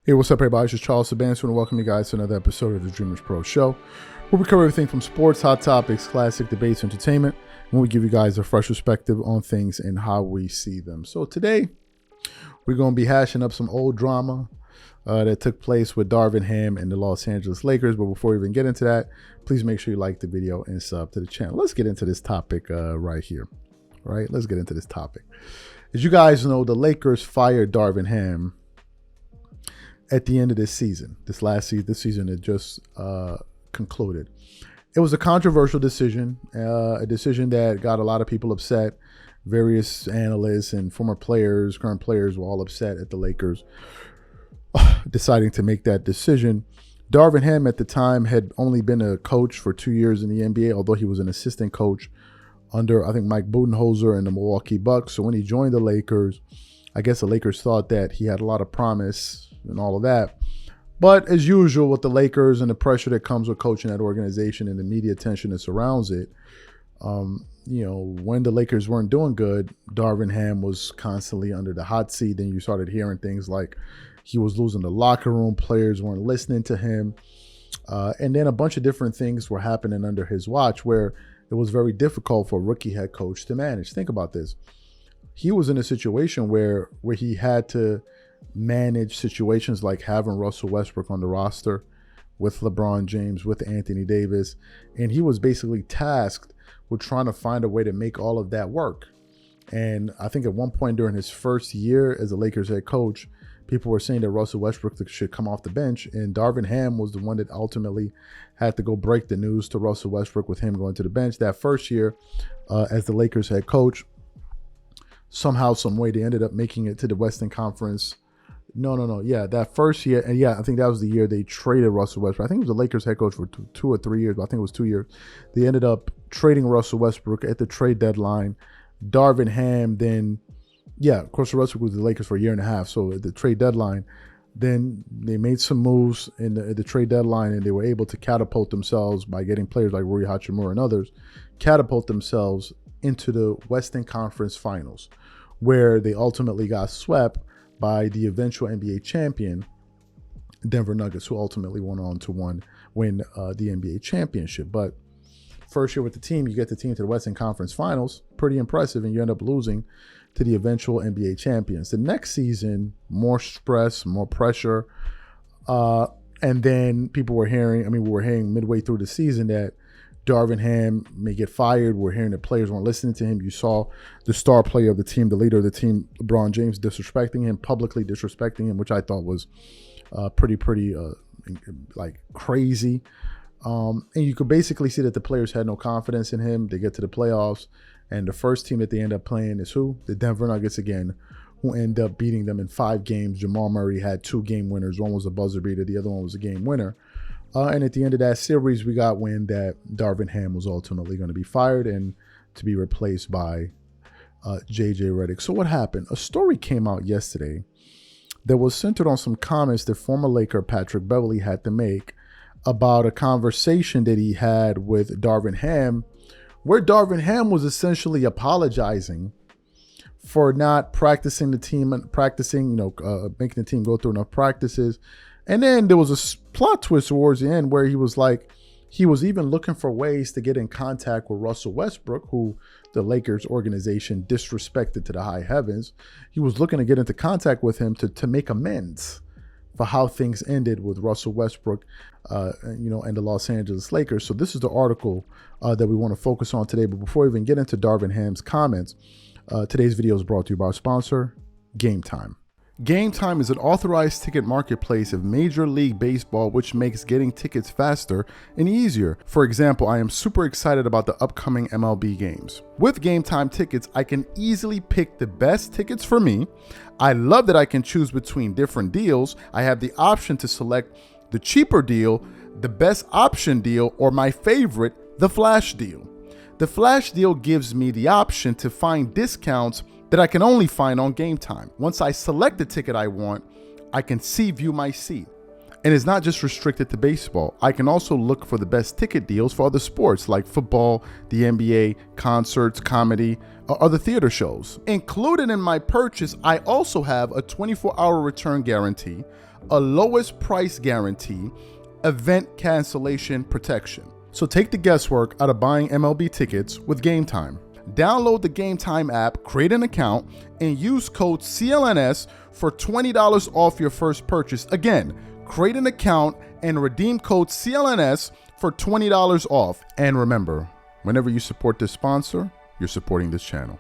Hey, what's up, everybody? It's just Charles Sabanson, and welcome you guys to another episode of the Dreamers Pro Show, where we cover everything from sports, hot topics, classic debates, entertainment, and we give you guys a fresh perspective on things and how we see them. So today, we're going to be hashing up some old drama that took place with Darvin Ham and the Los Angeles Lakers. But before we even get into that, please make sure you like the video and sub to the channel. Let's get into this topic right here. Right? Let's get into this topic. As you guys know, the Lakers fired Darvin Ham at the end of this season. This season it just concluded. It was a controversial decision, a decision that got a lot of people upset. Various analysts and former players, current players were all upset at the Lakers deciding to make that decision. Darvin Ham at the time had only been a coach for 2 years in the NBA, although he was an assistant coach under, I think, Mike Budenholzer and the Milwaukee Bucks. So when he joined the Lakers, I guess the Lakers thought that he had a lot of promise and all of that. But as usual with the Lakers and the pressure that comes with coaching that organization and the media attention that surrounds it, when the Lakers weren't doing good, Darvin Ham was constantly under the hot seat. Then you started hearing things like he was losing the locker room, players weren't listening to him. And then a bunch of different things were happening under his watch where it was very difficult for a rookie head coach to manage. Think about this. He was in a situation where he had to manage situations like having Russell Westbrook on the roster with LeBron James, with Anthony Davis. And he was basically tasked with trying to find a way to make all of that work. And I think at one point during his first year as a Lakers head coach, people were saying that Russell Westbrook should come off the bench. And Darvin Ham was the one that ultimately had to go break the news to Russell Westbrook with him going to the bench. That first year as the Lakers head coach, somehow, some way, they ended up making it to the Western Conference. No. Yeah, that first year, and yeah, I think that was the year they traded Russell Westbrook. I think it was the Lakers head coach for two or 3 years, but I think it was 2 years. They ended up trading Russell Westbrook at the trade deadline. Darvin Ham then, yeah, of course, Westbrook was the Lakers for a year and a half. So at the trade deadline, then they made some moves in the trade deadline, and they were able to catapult themselves by getting players like Rui Hachimura and others, catapult themselves into the Western Conference Finals, where they ultimately got swept by the eventual NBA champion, Denver Nuggets, who ultimately went on to win the NBA championship. But first year with the team, you get the team to the Western Conference Finals, pretty impressive, and you end up losing to the eventual NBA champions. The next season, more stress, more pressure, and then we were hearing midway through the season that Darvin Ham may get fired. We're hearing that players weren't listening to him. You saw the star player of the team, the leader of the team, LeBron James, disrespecting him, publicly disrespecting him, which I thought was pretty crazy. And you could basically see that the players had no confidence in him. They get to the playoffs, and the first team that they end up playing is who? The Denver Nuggets again, who end up beating them in 5 games. Jamal Murray had 2 game winners. One was a buzzer beater. The other one was a game winner. And at the end of that series, we got wind that Darvin Ham was ultimately going to be fired and to be replaced by J.J. Redick. So what happened? A story came out yesterday that was centered on some comments that former Laker Patrick Beverley had to make about a conversation that he had with Darvin Ham, where Darvin Ham was essentially apologizing for not practicing the team, making the team go through enough practices. And then there was a plot twist towards the end where he was like, he was even looking for ways to get in contact with Russell Westbrook, who the Lakers organization disrespected to the high heavens. He was looking to get into contact with him to make amends for how things ended with Russell Westbrook, and the Los Angeles Lakers. So this is the article that we want to focus on today. But before we even get into Darvin Ham's comments, today's video is brought to you by our sponsor, Game Time. Game Time is an authorized ticket marketplace of Major League Baseball, which makes getting tickets faster and easier. For example, I am super excited about the upcoming MLB games. With Game Time tickets, I can easily pick the best tickets for me. I love that I can choose between different deals. I have the option to select the cheaper deal, the best option deal, or my favorite, the flash deal. The flash deal gives me the option to find discounts that I can only find on Game Time. Once I select the ticket I want, I can view my seat. And it's not just restricted to baseball. I can also look for the best ticket deals for other sports like football, the NBA, concerts, comedy, or other theater shows. Included in my purchase, I also have a 24-hour return guarantee, a lowest price guarantee, event cancellation protection. So take the guesswork out of buying MLB tickets with Game Time. Download the Game Time app, create an account, and use code CLNS for $20 off your first purchase. Again, create an account and redeem code CLNS for $20 off. And remember, whenever you support this sponsor, you're supporting this channel.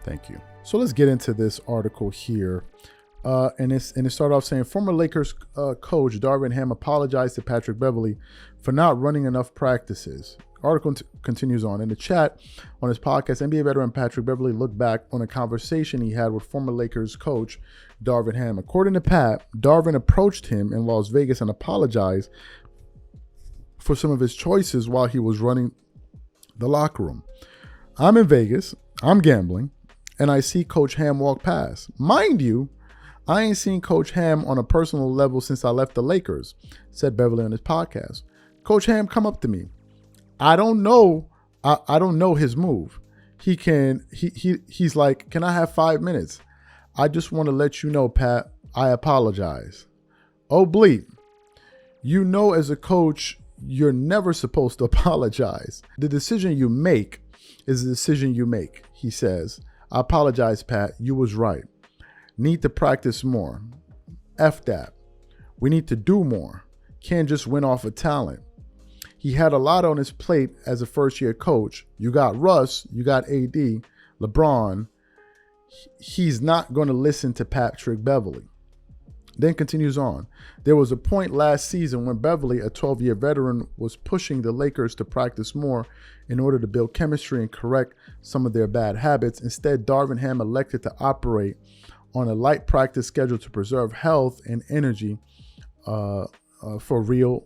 Thank you. So let's get into this article here. And it started off saying, former Lakers coach Darvin Ham apologized to Patrick Beverley for not running enough practices. Article continues on. In the chat on his podcast, NBA veteran Patrick Beverley looked back on a conversation he had with former Lakers coach Darvin Ham. According to Pat, Darvin approached him in Las Vegas and apologized for some of his choices while he was running the locker room. I'm in Vegas, I'm gambling, and I see Coach Ham walk past. Mind you, I ain't seen Coach Ham on a personal level since I left the Lakers, said Beverley on his podcast. Coach Ham come up to me. I don't know his move. He's like, can I have 5 minutes? I just want to let you know, Pat, I apologize. Oh, bleep. You know, as a coach, you're never supposed to apologize. The decision you make is the decision you make, he says. I apologize, Pat. You was right. Need to practice more. F that. We need to do more. Can't just win off of talent. He had a lot on his plate as a first-year coach. You got Russ, you got AD, LeBron. He's not going to listen to Patrick Beverley. Then continues on. There was a point last season when Beverley, a 12-year veteran, was pushing the Lakers to practice more in order to build chemistry and correct some of their bad habits. Instead, Darvin Ham elected to operate on a light practice schedule to preserve health and energy for real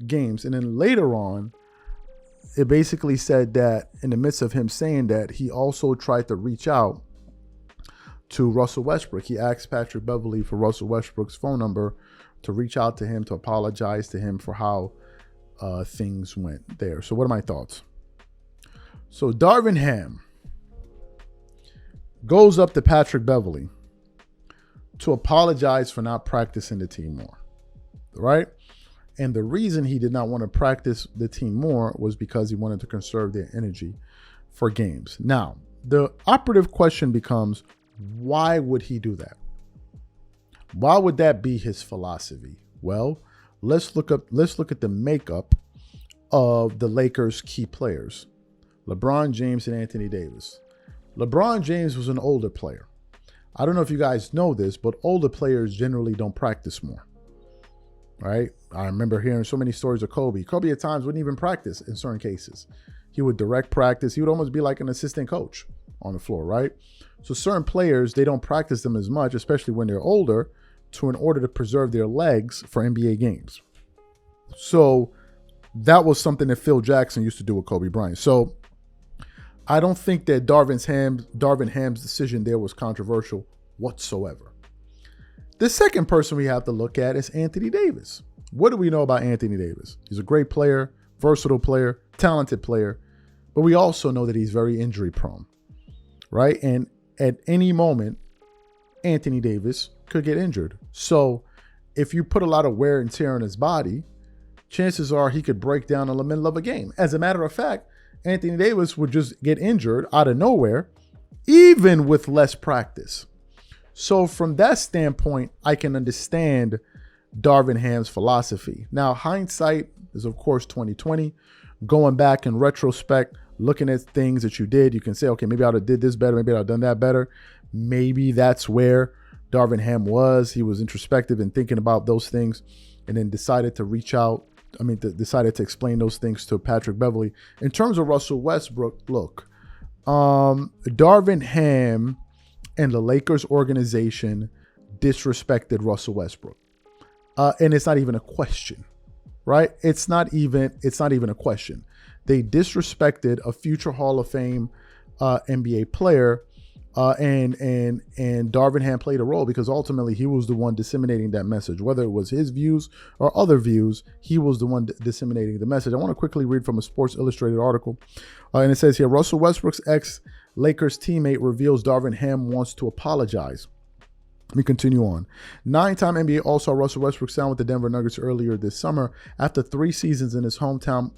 games. And then later on, it basically said that in the midst of him saying that, he also tried to reach out to Russell Westbrook. He asked Patrick Beverley for Russell Westbrook's phone number to reach out to him, to apologize to him for how things went there. So what are my thoughts? So Darvin Ham goes up to Patrick Beverley to apologize for not practicing the team more, right? And the reason he did not want to practice the team more was because he wanted to conserve their energy for games. Now, the operative question becomes, why would he do that? Why would that be his philosophy? Well, let's look at the makeup of the Lakers' key players, LeBron James and Anthony Davis. LeBron James was an older player. I don't know if you guys know this, but older players generally don't practice more. Right? I remember hearing so many stories of Kobe. Kobe at times wouldn't even practice in certain cases. He would direct practice. He would almost be like an assistant coach on the floor, right? So certain players, they don't practice them as much, especially when they're older, in order to preserve their legs for NBA games. So that was something that Phil Jackson used to do with Kobe Bryant. So I don't think that Darvin Ham's decision there was controversial whatsoever. The second person we have to look at is Anthony Davis. What do we know about Anthony Davis? He's a great player, versatile player, talented player, but we also know that he's very injury prone, right? And at any moment, Anthony Davis could get injured. So if you put a lot of wear and tear on his body, chances are he could break down in the middle of a game. As a matter of fact, Anthony Davis would just get injured out of nowhere, even with less practice. So from that standpoint, I can understand Darvin Ham's philosophy. Now, hindsight is, of course, 2020. Going back in retrospect, looking at things that you did, you can say, okay, maybe I would have did this better. Maybe I'd have done that better. Maybe that's where Darvin Ham was. He was introspective and thinking about those things and then decided to reach out. Decided to explain those things to Patrick Beverley. In terms of Russell Westbrook, look, Darvin Ham and the Lakers organization disrespected Russell Westbrook. And it's not even a question, right? It's not even a question. They disrespected a future Hall of Fame NBA player, and Darvin Ham played a role because ultimately he was the one disseminating that message. Whether it was his views or other views, he was the one disseminating the message. I want to quickly read from a Sports Illustrated article, and it says here, Russell Westbrook's ex-Lakers teammate reveals Darvin Ham wants to apologize. Let me continue on. 9-time NBA All-Star Russell Westbrook signed with the Denver Nuggets earlier this summer after 3 seasons in his hometown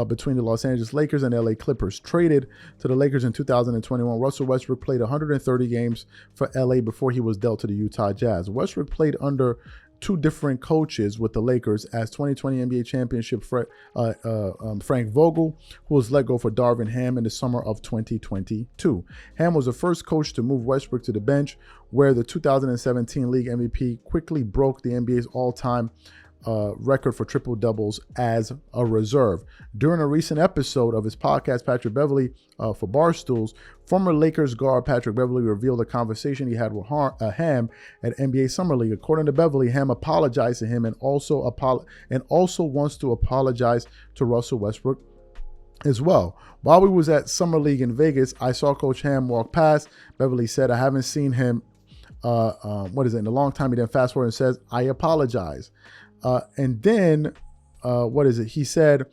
between the Los Angeles Lakers and LA Clippers. Traded to the Lakers in 2021, Russell Westbrook played 130 games for LA before he was dealt to the Utah Jazz. Westbrook played under 2 different coaches with the Lakers as 2020 NBA championship Frank Vogel, who was let go for Darvin Ham in the summer of 2022. Ham was the first coach to move Westbrook to the bench, where the 2017 league MVP quickly broke the NBA's all-time record for triple doubles as a reserve. During a recent episode of his podcast, Patrick Beverley for Barstools, former Lakers guard Patrick Beverley revealed a conversation he had with Ham at NBA Summer League. According to Beverley, Ham apologized to him and also wants to apologize to Russell Westbrook as well. While we was at Summer League in Vegas, I saw Coach Ham walk past. Beverley said, I haven't seen him in a long time. He then fast forward and says, I apologize. And then, he said,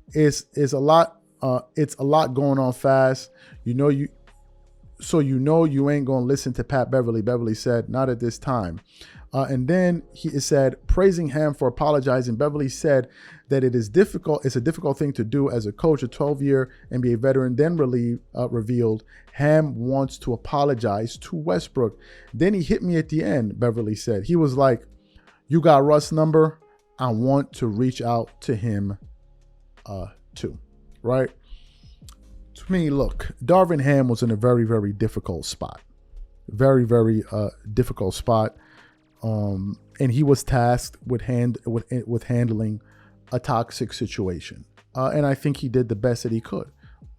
it's a lot going on fast. You ain't going to listen to Pat Beverley. Beverley said, not at this time. And then he said, praising Ham for apologizing. Beverley said that it's a difficult thing to do as a coach. A 12-year NBA veteran then revealed Ham wants to apologize to Westbrook. Then he hit me at the end, Beverley said. He was like, you got Russ' number. I want to reach out to him too, right? To me, look, Darvin Ham was in a very, very difficult spot. Very, very difficult spot. And he was tasked with handling a toxic situation. And I think he did the best that he could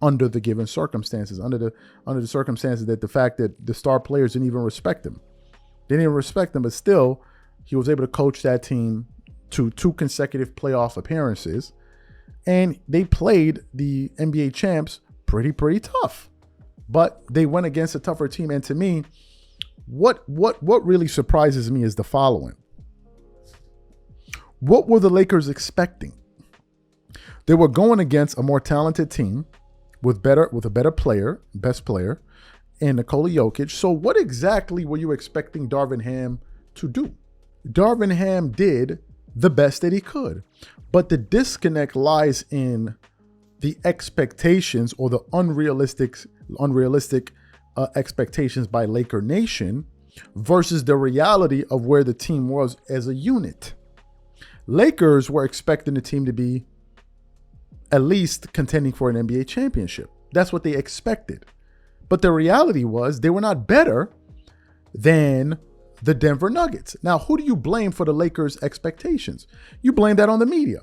under the given circumstances, under the circumstances that the fact that the star players didn't even respect him. They didn't respect him, but still, he was able to coach that team to 2 consecutive playoff appearances, and they played the NBA champs pretty tough. But they went against a tougher team, and to me, what really surprises me is the following. What were the Lakers expecting? They were going against a more talented team with a better player, best player, in Nikola Jokic. So what exactly were you expecting Darvin Ham to do? Darvin Ham did the best that he could, but the disconnect lies in the expectations or the unrealistic expectations by Laker Nation versus the reality of where the team was as a unit. Lakers were expecting the team to be at least contending for an NBA championship. That's what they expected. But the reality was they were not better than the Denver Nuggets. Now, who do you blame for the Lakers' expectations? You blame that on the media,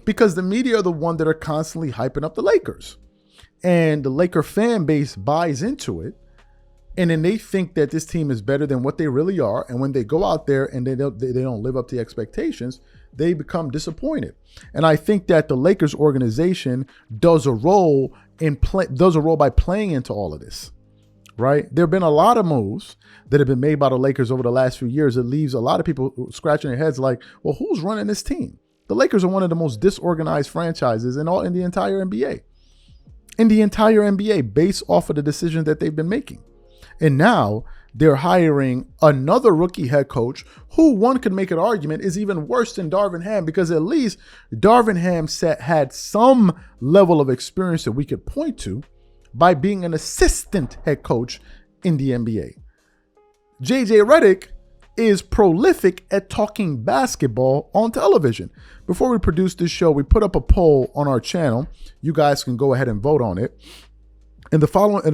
because the media are the one that are constantly hyping up the Lakers. And the Laker fan base buys into it. And then they think that this team is better than what they really are. And when they go out there and they don't live up to expectations, they become disappointed. And I think that the Lakers organization does a role by playing into all of this, right? There have been a lot of moves that have been made by the Lakers over the last few years. It leaves a lot of people scratching their heads like, well, who's running this team? The Lakers are one of the most disorganized franchises in the entire NBA. In the entire NBA, based off of the decisions that they've been making. And now they're hiring another rookie head coach who, one could make an argument, is even worse than Darvin Ham, because at least Darvin Ham had some level of experience that we could point to by being an assistant head coach in the NBA. JJ Redick is prolific at talking basketball on television. Before we produce this show, we put up a poll on our channel. You guys can go ahead and vote on it. And this is what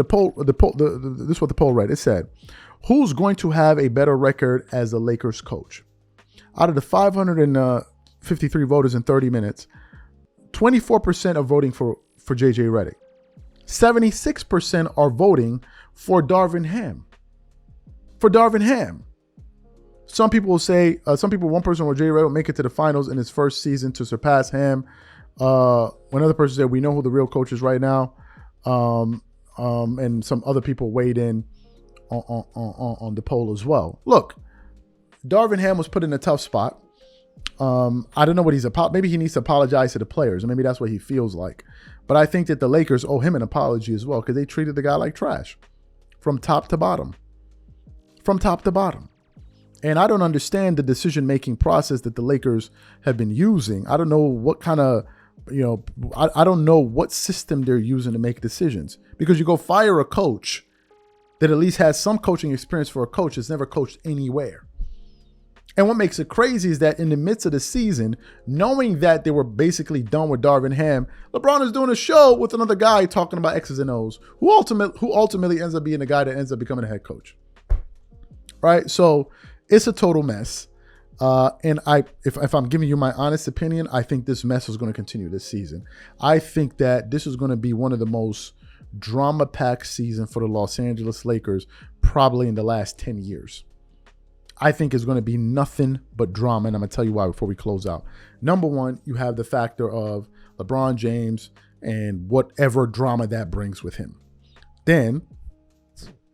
the poll read. It said, who's going to have a better record as the Lakers coach? Out of the 553 voters in 30 minutes, 24% are voting for JJ Redick. 76% are voting for Darvin Ham. Some people will say, one person will JJ Redick will make it to the finals in his first season to surpass Ham. Another person said, we know who the real coach is right now. And some other people weighed in on the poll as well. Look, Darvin Ham was put in a tough spot. I don't know what maybe he needs to apologize to the players, and maybe that's what he feels like. But I think that the Lakers owe him an apology as well, because they treated the guy like trash from top to bottom. And I don't understand the decision-making process that the Lakers have been using. I don't know what kind of, I don't know what system they're using to make decisions, because you go fire a coach that at least has some coaching experience for a coach that's never coached anywhere. And what makes it crazy is that in the midst of the season, knowing that they were basically done with Darvin Ham, LeBron is doing a show with another guy talking about X's and O's, who ultimately ends up being the guy that ends up becoming a head coach. Right? So it's a total mess. And if I'm giving you my honest opinion, I think this mess is going to continue this season. I think that this is going to be one of the most drama-packed seasons for the Los Angeles Lakers probably in the last 10 years. I think it's going to be nothing but drama, and I'm going to tell you why before we close out. Number one, you have the factor of LeBron James and whatever drama that brings with him. Then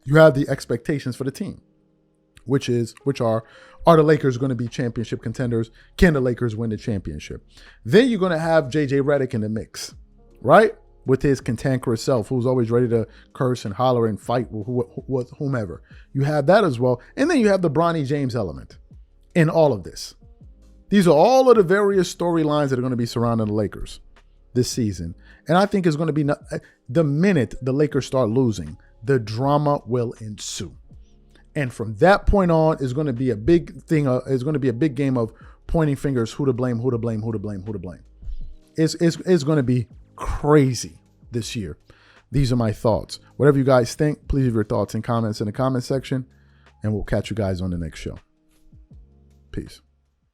you have the expectations for the team, which are the Lakers going to be championship contenders? Can the Lakers win the championship? Then you're going to have JJ Redick in the mix, right? With his cantankerous self, who's always ready to curse and holler and fight with whomever. You have that as well. And then you have the Bronny James element in all of this. These are all of the various storylines that are going to be surrounding the Lakers this season. And I think it's going to be, the minute the Lakers start losing, the drama will ensue. And from that point on, is going to be a big thing. It's going to be a big game of pointing fingers, who to blame, who to blame, who to blame, who to blame. It's going to be crazy this year. These are my thoughts. Whatever you guys think, please leave your thoughts and comments in the comment section, and we'll catch you guys on the next show. Peace.